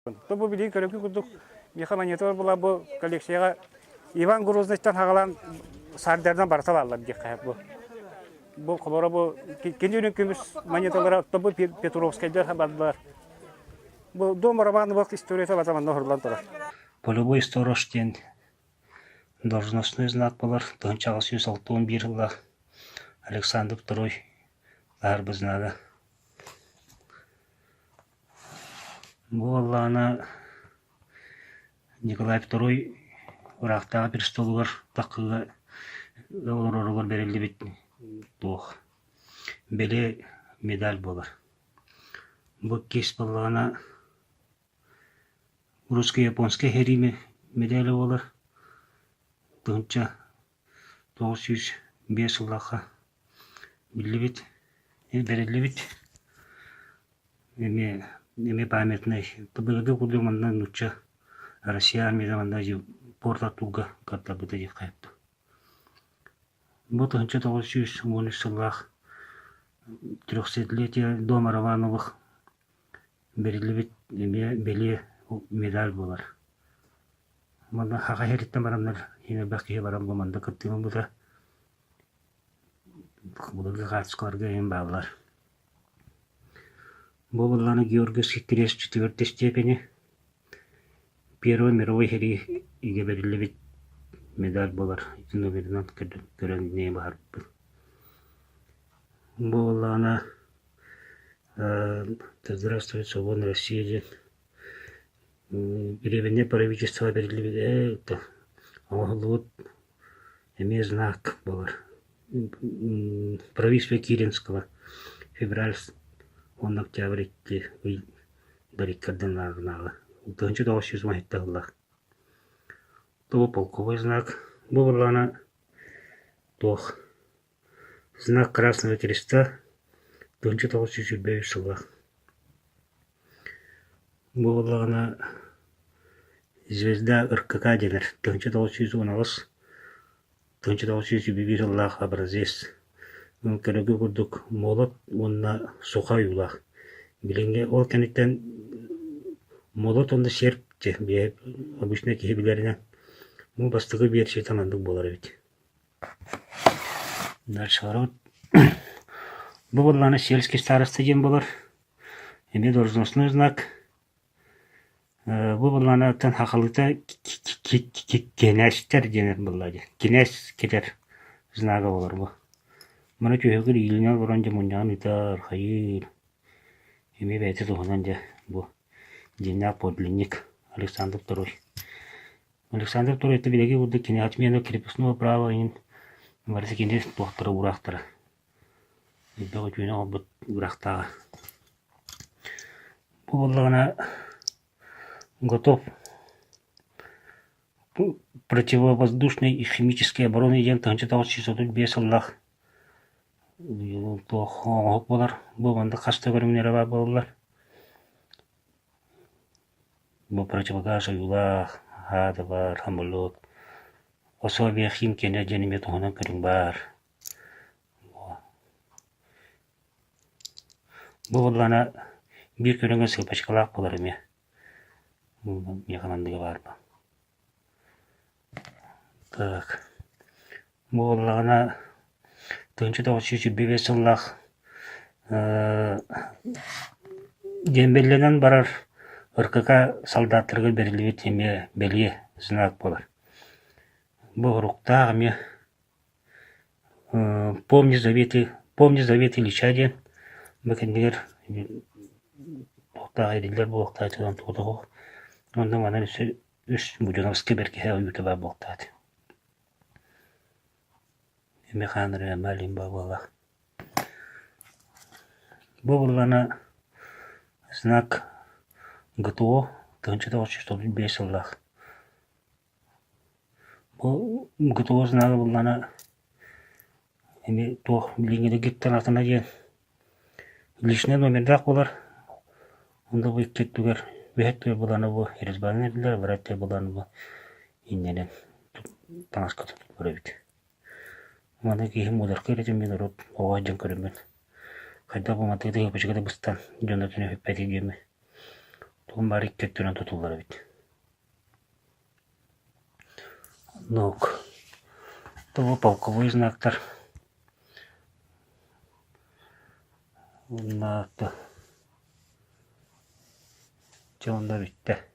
То бу билин көрөкү курдук меха монитор була бу коллекцияга Иван Грозновичтан хагалан сардардан барса аллар ди кайып бу. Бу кобора бу кенжөнүн көмүс монитолар то бу Петровскайда хабарлар. Бу Дом Романовых историясы батаман нохурлан тора. Полевой сторож тен должностной знак болар. 1961 жылда Александр II арбы знага. Бу аллана Николай II урактагы престолугар такыга олоророгор берилди бит тох. Беле медаль болар. Бу кес баллана русско-японский херими медали болар. Тынча 905 жылдака билибит, берилибит. Эме памятный. Табыгы кудумандан нуча Россия армияда мандажи порта туга карта быта деп кайыпты. Бу тынча 913 жылдак 300-летие Дома Романовых берилибит эме беле медаль болар. Манда хака хериттен барамдар, хине бакие барам гоманда кыттымын бута. Буларга катышкаларга эң баалар. Бу булланы Георгиевский крест 4-й степени. Первый мировой хериге берилибит медаль болар. Номеринан көрөңне бар. Бу булланы здравствует свободная Россия. Временное правительство берилибит. Вот эме знак болар. Правительство Киренского. Февраль, он октябрь баррикадын агнага. 1918 жылдак. То полковой знак. Бу булланы тох. Знак Красного Креста 1905 жылдак. Бу булланы звезда РКК денер 1919 1921 жылдак образец. Көрөгү курдук молот, онна сука юлак. Биленге ол кенеттен молот онда серпте, обычно кихибилеринен. Бу бастыгы берши тамандык болар бит. Дальше ворот. Бу булланы сельский староста ден болар. Эме должностной знак. Бу булланы тан хакылыта кенестер денер буллады. Кенес кетер знага болар бу. Мана чөйгөр илине боранжа мунжан итар хайыр. Эме бәйте туханан жа бу дина подлинник Александр II. Александр II это билеги урды кине отмена крепостного права ин варсы кине тохтара урактара. Бего чөйна обут урактага. Бу буллагана готов противовоздушной и химической обороны ден 1905 жылдак. Тох болар. Бу манда кашта көрүмнөр бар болар. Бу противогаз юлах, хада бар, хамолот. Особия хим кене денеме тоханан көрүм бар. Бу буллана бир көрүнгөн сыпачкалак болар эме. Механандыгы барбы. Так. Бу буллана 1905 жылдак дембелленен барар РКК солдаттарга берилибит эме беле знак болар. Бу руктагы эме помни заветы Ильича ден бекендер токтагы эдилер болуктайтыдан тодого. Онда манан үс Буденовский берке уютаба болуктайт. Механры малин бабалах. Бу булланы знак ГТО 1905 жылдак. Бу ГТО знагы булланы эми тох билингеде гиттен атына ден личный номердак болар. Онда бу кеттүгөр бехеттер буланы бу эризбаны билер, враттер буланы бу инненен танаска тутуп көрөбүт. Мана кихим удар керетим мен рот оожан көрөмөн. Кайда бу матыды көпчөгө быстан жонотуна хөппети деме. Tuğun bari kötüne tutulur bit. Nok. Bu полковой знактар. Bunlar da. Çoğunda bitti.